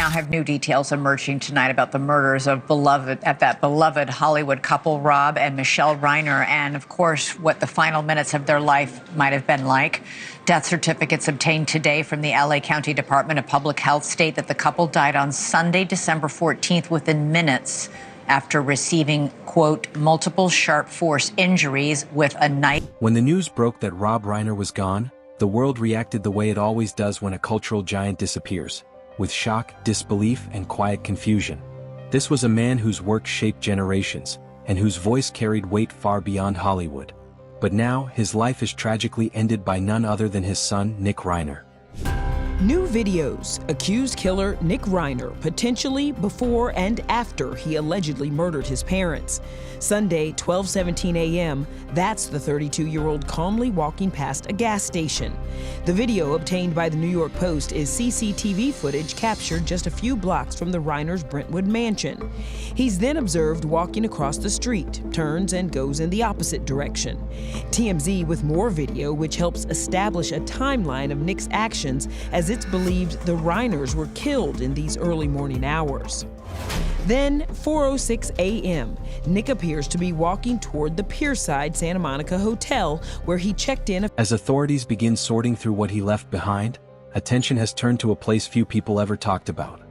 now have new details emerging tonight about the murders of that beloved Hollywood couple, Rob and Michelle Reiner, and of course, what the final minutes of their life might have been like. Death certificates obtained today from the LA County Department of Public Health state that the couple died on Sunday, December 14th, within minutes after receiving, quote, multiple sharp force injuries with a knife. When the news broke that Rob Reiner was gone, the world reacted the way it always does when a cultural giant disappears, with shock, disbelief, and quiet confusion. This was a man whose work shaped generations, and whose voice carried weight far beyond Hollywood. But now, his life is tragically ended by none other than his son, Nick Reiner. New videos. Accused killer Nick Reiner, potentially before and after he allegedly murdered his parents. Sunday, 12:17 a.m., that's the 32-year-old calmly walking past a gas station. The video obtained by the New York Post is CCTV footage captured just a few blocks from the Reiner's Brentwood mansion. He's then observed walking across the street, turns and goes in the opposite direction. TMZ with more video which helps establish a timeline of Nick's actions, as it's believed the Reiners were killed in these early morning hours. Then, 4:06 a.m., Nick appears to be walking toward the Pierside Santa Monica Hotel, where he checked in. As authorities begin sorting through what he left behind, attention has turned to a place few people ever talked about: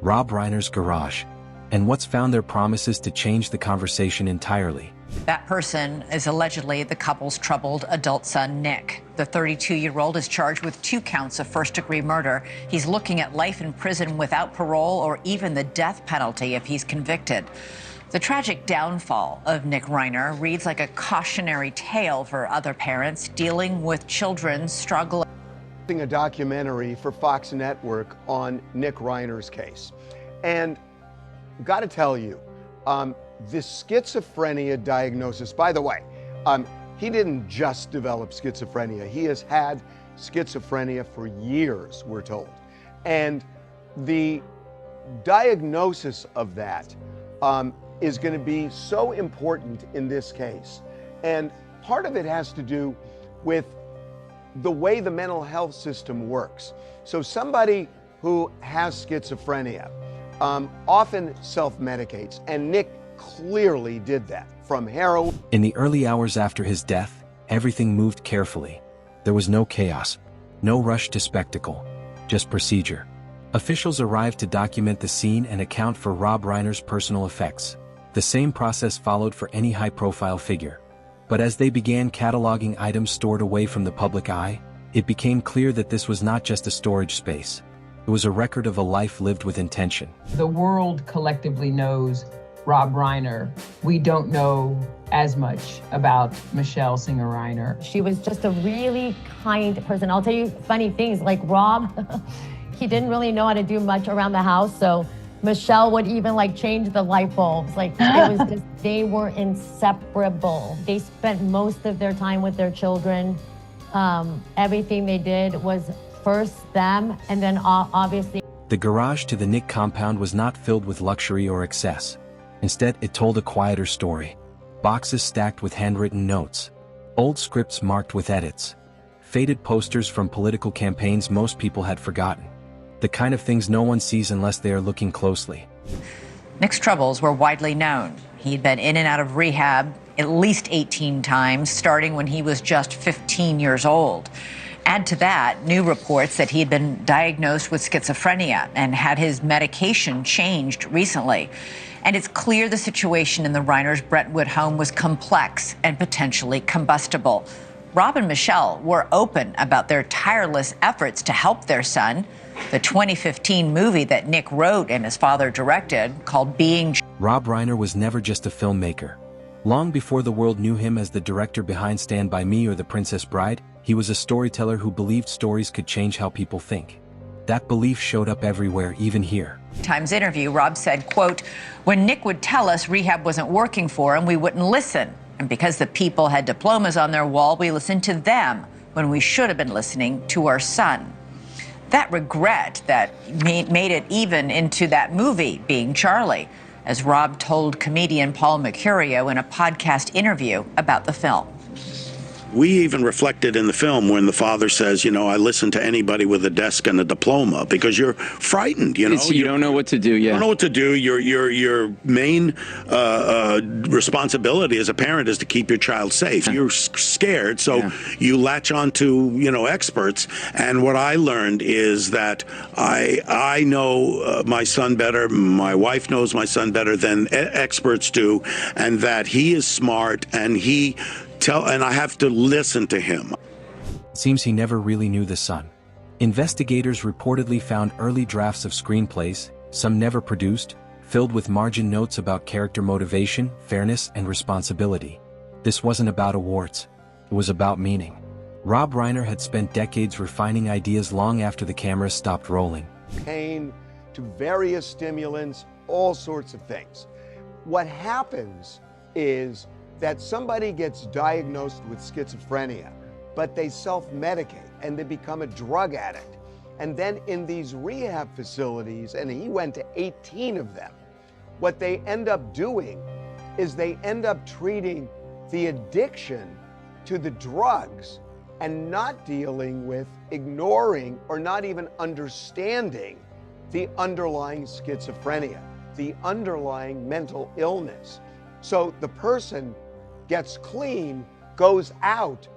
Rob Reiner's garage. And what's found there promises to change the conversation entirely. That person is allegedly the couple's troubled adult son, Nick. The 32-year-old is charged with 2 counts of first-degree murder. He's looking at life in prison without parole or even the death penalty if he's convicted. The tragic downfall of Nick Reiner reads like a cautionary tale for other parents dealing with children's struggle. A documentary for Fox Network on Nick Reiner's case. And got to tell you, this schizophrenia diagnosis, by the way, he didn't just develop schizophrenia. He has had schizophrenia for years, we're told. And the diagnosis of that is going to be so important in this case. And part of it has to do with the way the mental health system works. So somebody who has schizophrenia often self-medicates, and Nick clearly did that, from heroin. In the early hours after his death, everything moved carefully. There was no chaos, no rush to spectacle, just procedure. Officials arrived to document the scene and account for Rob Reiner's personal effects. The same process followed for any high-profile figure. But as they began cataloging items stored away from the public eye, it became clear that this was not just a storage space. It was a record of a life lived with intention. The world collectively knows Rob Reiner. We don't know as much about Michelle Singer Reiner. She was just a really kind person. I'll tell you funny things, like Rob, he didn't really know how to do much around the house, so Michelle would even change the light bulbs. It was just, they were inseparable. They spent most of their time with their children. Everything they did was first them, and then obviously. The garage to the Nick compound was not filled with luxury or excess. Instead, it told a quieter story. Boxes stacked with handwritten notes, old scripts marked with edits, faded posters from political campaigns most people had forgotten. The kind of things no one sees unless they are looking closely. Nick's troubles were widely known. He'd been in and out of rehab at least 18 times, starting when he was just 15 years old. Add to that new reports that he had been diagnosed with schizophrenia and had his medication changed recently. And it's clear the situation in the Reiner's Brentwood home was complex and potentially combustible. Rob and Michelle were open about their tireless efforts to help their son. The 2015 movie that Nick wrote and his father directed, called Being. Rob Reiner was never just a filmmaker. Long before the world knew him as the director behind Stand By Me or The Princess Bride, he was a storyteller who believed stories could change how people think. That belief showed up everywhere, even here. Times interview, Rob said, quote, "When Nick would tell us rehab wasn't working for him, we wouldn't listen. And because the people had diplomas on their wall, we listened to them when we should have been listening to our son." That regret that made it even into that movie, Being Charlie, as Rob told comedian Paul Mercurio in a podcast interview about the film. We even reflected in the film when the father says, I listen to anybody with a desk and a diploma, because you're frightened, you don't know what to do, You don't know what to do. Your main responsibility as a parent is to keep your child safe. You're scared, so you latch on to, experts. And what I learned is that I know my son better, my wife knows my son better than experts do, and that he is smart, and and I have to listen to him. Seems he never really knew the son. Investigators reportedly found early drafts of screenplays, some never produced, filled with margin notes about character motivation, fairness, and responsibility. This wasn't about awards. It was about meaning. Rob Reiner had spent decades refining ideas long after the cameras stopped rolling. Pain to various stimulants, all sorts of things. What happens is that somebody gets diagnosed with schizophrenia, but they self-medicate and they become a drug addict. And then in these rehab facilities, and he went to 18 of them, what they end up doing is they end up treating the addiction to the drugs and not dealing with, ignoring, or not even understanding the underlying schizophrenia, the underlying mental illness. So the person gets clean, goes out,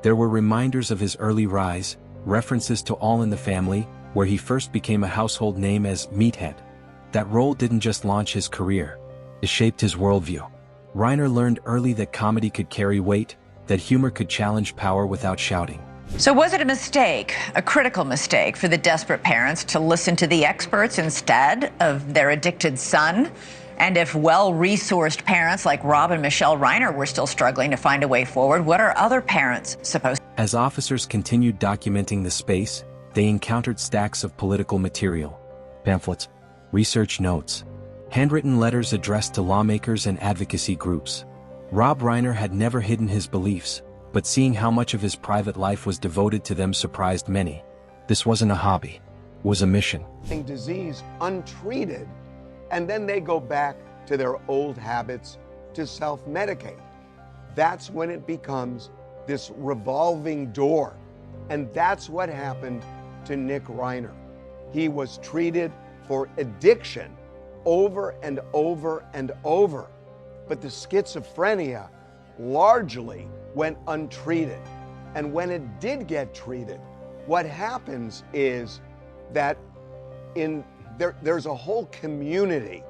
There were reminders of his early rise, references to All in the Family, where he first became a household name as Meathead. That role didn't just launch his career, it shaped his worldview. Reiner learned early that comedy could carry weight, that humor could challenge power without shouting. So was it a mistake, a critical mistake, for the desperate parents to listen to the experts instead of their addicted son? And if well-resourced parents like Rob and Michelle Reiner were still struggling to find a way forward, what are other parents supposed to do? As officers continued documenting the space, they encountered stacks of political material, pamphlets, research notes, handwritten letters addressed to lawmakers and advocacy groups. Rob Reiner had never hidden his beliefs, but seeing how much of his private life was devoted to them surprised many. This wasn't a hobby, it was a mission. Disease untreated, and then they go back to their old habits to self-medicate. That's when it becomes this revolving door. And that's what happened to Nick Reiner. He was treated for addiction over and over and over. But the schizophrenia largely went untreated. And when it did get treated, what happens is that there's a whole community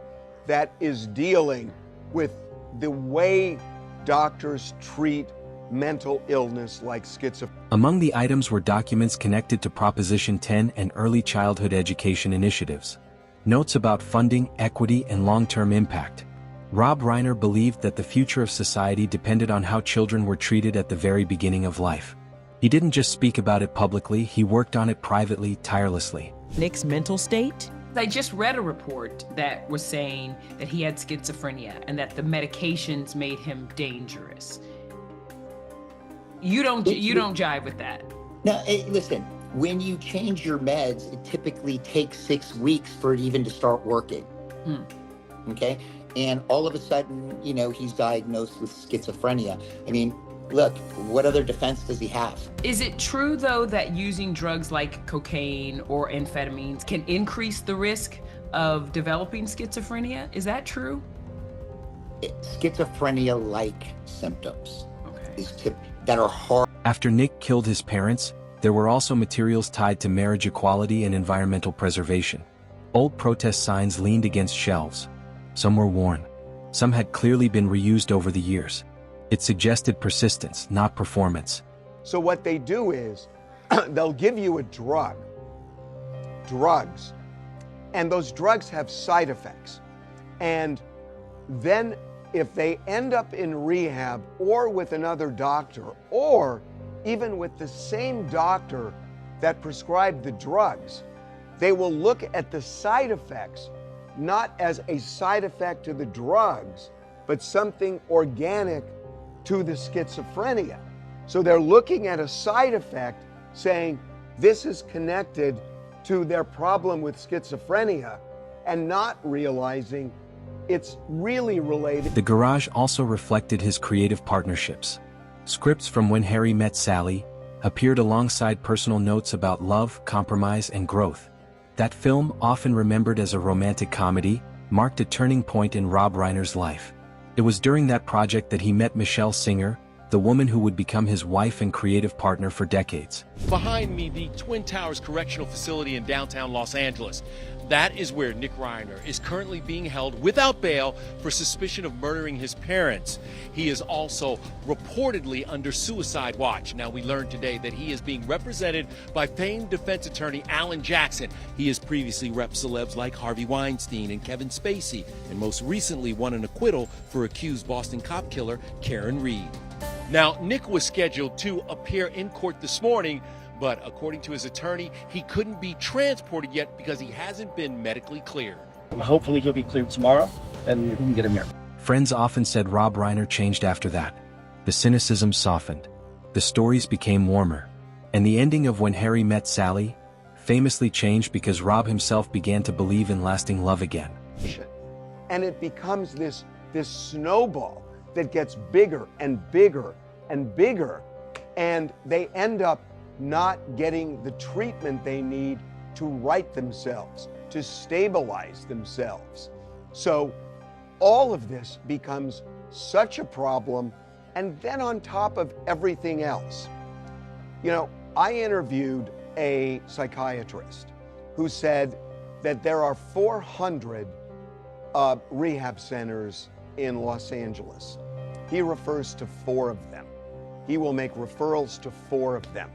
that is dealing with the way doctors treat mental illness like schizophrenia. Among the items were documents connected to Proposition 10 and early childhood education initiatives. Notes about funding, equity, and long-term impact. Rob Reiner believed that the future of society depended on how children were treated at the very beginning of life. He didn't just speak about it publicly, he worked on it privately, tirelessly. Nick's mental state? I just read a report that was saying that he had schizophrenia and that the medications made him dangerous. You don't jive with that. No, listen, when you change your meds, it typically takes 6 weeks for it even to start working. Okay? And all of a sudden, he's diagnosed with schizophrenia. I mean, look, what other defense does he have? Is it true, though, that using drugs like cocaine or amphetamines can increase the risk of developing schizophrenia? Is that true? Schizophrenia-like symptoms that are hard. After Nick killed his parents, there were also materials tied to marriage equality and environmental preservation. Old protest signs leaned against shelves. Some were worn. Some had clearly been reused over the years. It suggested persistence, not performance. So what they do is they'll give you a drugs, and those drugs have side effects. And then if they end up in rehab or with another doctor, or even with the same doctor that prescribed the drugs, they will look at the side effects not as a side effect to the drugs, but something organic to the schizophrenia. So they're looking at a side effect saying this is connected to their problem with schizophrenia and not realizing it's really related. The garage also reflected his creative partnerships. Scripts from When Harry Met Sally appeared alongside personal notes about love, compromise, and growth. That film, often remembered as a romantic comedy, marked a turning point in Rob Reiner's life. It was during that project that he met Michelle Singer, the woman who would become his wife and creative partner for decades. Behind me, the Twin Towers Correctional Facility in downtown Los Angeles. That is where Nick Reiner is currently being held without bail for suspicion of murdering his parents. He is also reportedly under suicide watch. Now, we learned today that he is being represented by famed defense attorney Alan Jackson. He has previously repped celebs like Harvey Weinstein and Kevin Spacey, and most recently won an acquittal for accused Boston cop killer Karen Reed. Now, Nick was scheduled to appear in court this morning, but according to his attorney, he couldn't be transported yet because he hasn't been medically cleared. Hopefully he'll be cleared tomorrow and we can get him here. Friends often said Rob Reiner changed after that. The cynicism softened. The stories became warmer. And the ending of When Harry Met Sally famously changed because Rob himself began to believe in lasting love again. And it becomes this snowball that gets bigger and bigger and bigger, and they end up not getting the treatment they need to right themselves, to stabilize themselves. So all of this becomes such a problem, and then on top of everything else, you know, I interviewed a psychiatrist who said that there are 400 rehab centers in Los Angeles. He refers to 4 of them. He will make referrals to 4 of them.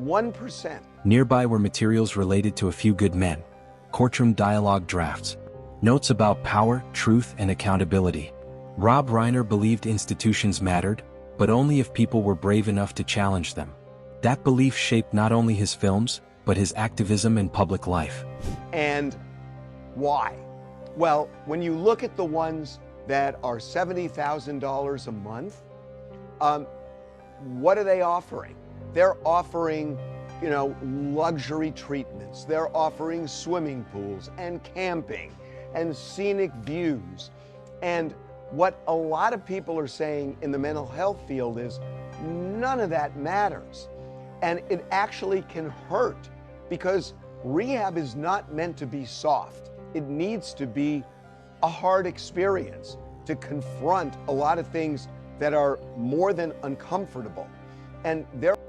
1%. Nearby were materials related to A Few Good Men, courtroom dialogue drafts, notes about power, truth, and accountability. Rob Reiner believed institutions mattered, but only if people were brave enough to challenge them. That belief shaped not only his films, but his activism and public life. And why? Well, when you look at the ones that are $70,000 a month, what are they offering? They're offering, you know, luxury treatments. They're offering swimming pools and camping and scenic views. And what a lot of people are saying in the mental health field is none of that matters. And it actually can hurt because rehab is not meant to be soft. It needs to be a hard experience to confront a lot of things that are more than uncomfortable. And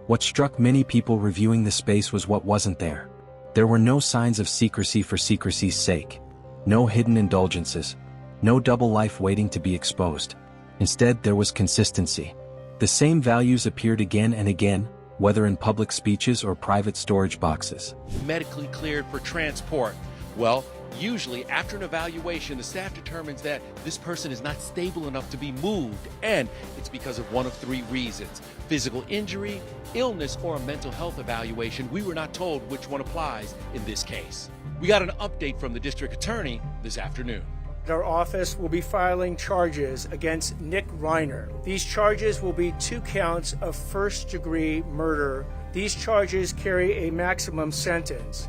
what struck many people reviewing the space was what wasn't there. There were no signs of secrecy for secrecy's sake. No hidden indulgences. No double life waiting to be exposed. Instead, there was consistency. The same values appeared again and again, whether in public speeches or private storage boxes. Medically cleared for transport. Well, usually after an evaluation, the staff determines that this person is not stable enough to be moved, and it's because of one of 3 reasons: physical injury, illness, or a mental health evaluation. We were not told which one applies in this case. We got an update from the district attorney this afternoon. Our office will be filing charges against Nick Reiner. These charges will be 2 counts of first-degree murder. These charges carry a maximum sentence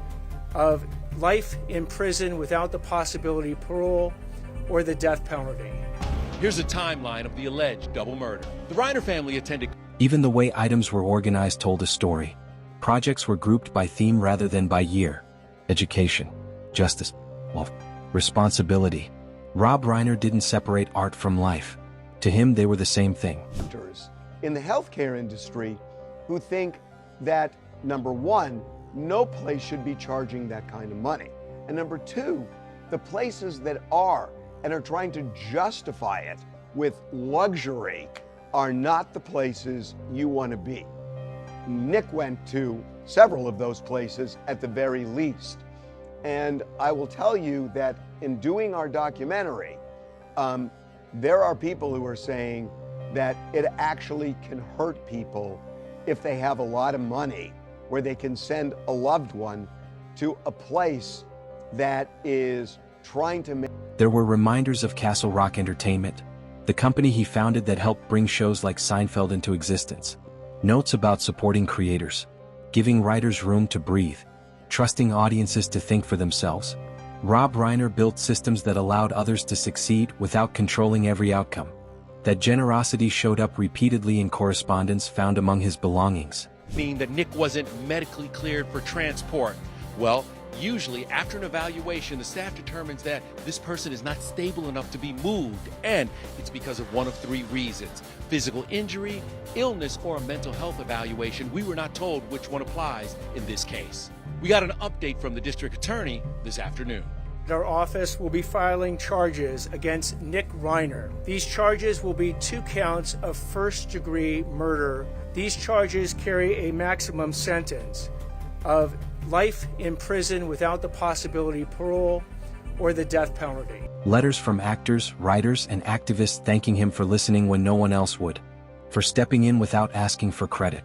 of life in prison without the possibility of parole or the death penalty. Here's a timeline of the alleged double murder. The Reiner family attended. Even the way items were organized told a story. Projects were grouped by theme rather than by year. Education, justice, wealth, responsibility. Rob Reiner didn't separate art from life. To him, they were the same thing. In the healthcare industry who think that, number 1, no place should be charging that kind of money. And number 2, the places that are and are trying to justify it with luxury are not the places you want to be. Nick went to several of those places at the very least. And I will tell you that in doing our documentary, there are people who are saying that it actually can hurt people if they have a lot of money, where they can send a loved one to a place that is trying to make. There were reminders of Castle Rock Entertainment, the company he founded that helped bring shows like Seinfeld into existence. Notes about supporting creators, giving writers room to breathe, trusting audiences to think for themselves. Rob Reiner built systems that allowed others to succeed without controlling every outcome. That generosity showed up repeatedly in correspondence found among his belongings. Mean that Nick wasn't medically cleared for transport. Well, usually after an evaluation, the staff determines that this person is not stable enough to be moved, and it's because of one of three reasons: physical injury, illness, or a mental health evaluation. We were not told which one applies in this case. We got an update from the district attorney this afternoon. Our office will be filing charges against Nick Reiner. These charges will be 2 counts of first-degree murder. These charges carry a maximum sentence of life in prison without the possibility of parole or the death penalty. Letters from actors, writers, and activists thanking him for listening when no one else would, for stepping in without asking for credit,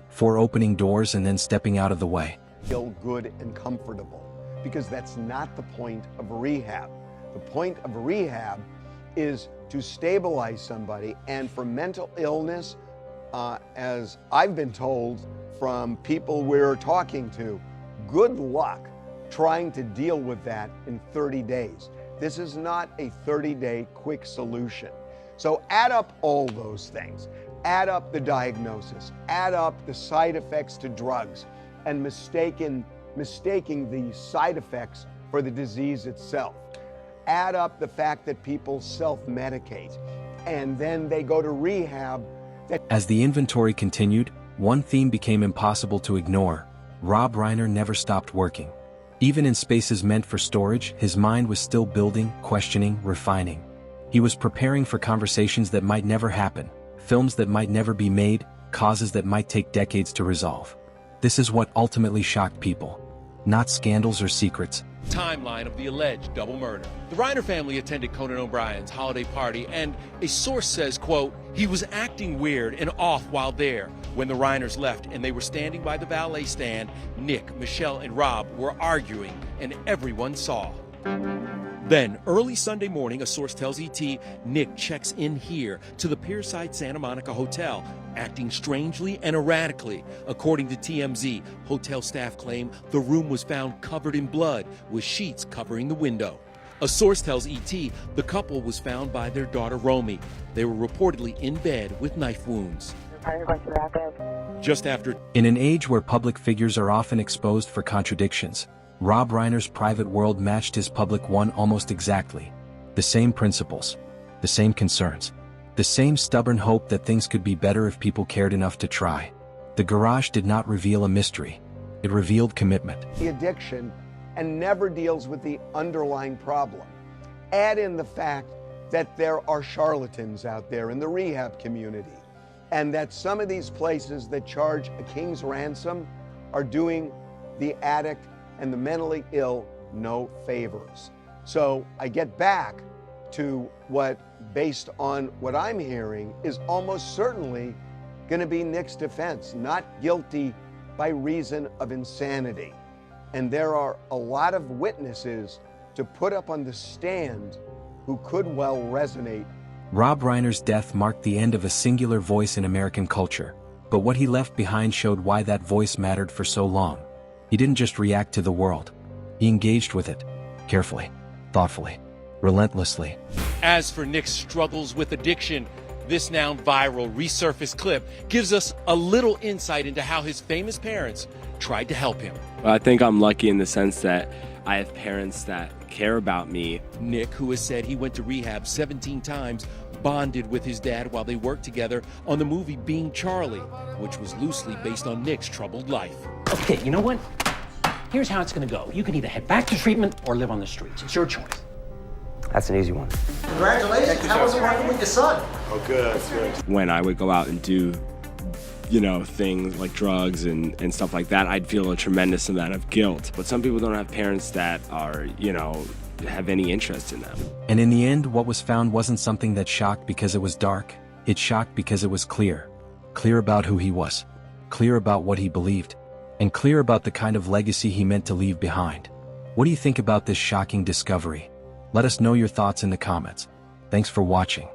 for opening doors and then stepping out of the way. Feel good and comfortable, because that's not the point of rehab. The point of rehab is to stabilize somebody, and for mental illness, as I've been told from people we're talking to, good luck trying to deal with that in 30 days. This is not a 30-day quick solution. So add up all those things. Add up the diagnosis, add up the side effects to drugs, and mistaking the side effects for the disease itself. Add up the fact that people self-medicate, and then they go to rehab. As the inventory continued, one theme became impossible to ignore. Rob Reiner never stopped working. Even in spaces meant for storage, his mind was still building, questioning, refining. He was preparing for conversations that might never happen, films that might never be made, causes that might take decades to resolve. This is what ultimately shocked people. Not scandals or secrets. Timeline of the alleged double murder. The Reiner family attended Conan O'Brien's holiday party, and a source says, quote, he was acting weird and off while there. When the Reiners left and they were standing by the valet stand, Nick, Michelle, and Rob were arguing, and everyone saw. Then, early Sunday morning, a source tells ET, Nick checks in here to the Pierside Santa Monica Hotel, acting strangely and erratically. According to TMZ, hotel staff claim the room was found covered in blood, with sheets covering the window. A source tells ET the couple was found by their daughter Romy. They were reportedly in bed with knife wounds. Just after. In an age where public figures are often exposed for contradictions, Rob Reiner's private world matched his public one almost exactly. The same principles, the same concerns, the same stubborn hope that things could be better if people cared enough to try. The garage did not reveal a mystery. It revealed commitment. The addiction and never deals with the underlying problem. Add in the fact that there are charlatans out there in the rehab community, and that some of these places that charge a king's ransom are doing the addict and the mentally ill no favors. So I get back to what, based on what I'm hearing, is almost certainly going to be Nick's defense, not guilty by reason of insanity. And there are a lot of witnesses to put up on the stand who could well resonate. Rob Reiner's death marked the end of a singular voice in American culture, but what he left behind showed why that voice mattered for so long. He didn't just react to the world. He engaged with it, carefully, thoughtfully, relentlessly. As for Nick's struggles with addiction, this now viral resurfaced clip gives us a little insight into how his famous parents tried to help him. Well, I think I'm lucky in the sense that I have parents that care about me. Nick, who has said he went to rehab 17 times, bonded with his dad while they worked together on the movie Being Charlie, which was loosely based on Nick's troubled life. Okay, you know what? Here's how it's gonna go. You can either head back to treatment or live on the streets. It's your choice. That's an easy one. Congratulations. How was it working with your son? Oh, good, good. When I would go out and do, things like drugs and stuff like that, I'd feel a tremendous amount of guilt. But some people don't have parents that are, have any interest in them. And in the end, what was found wasn't something that shocked because it was dark. It shocked because it was clear. Clear about who he was. Clear about what he believed. And clear about the kind of legacy he meant to leave behind. What do you think about this shocking discovery? Let us know your thoughts in the comments. Thanks for watching.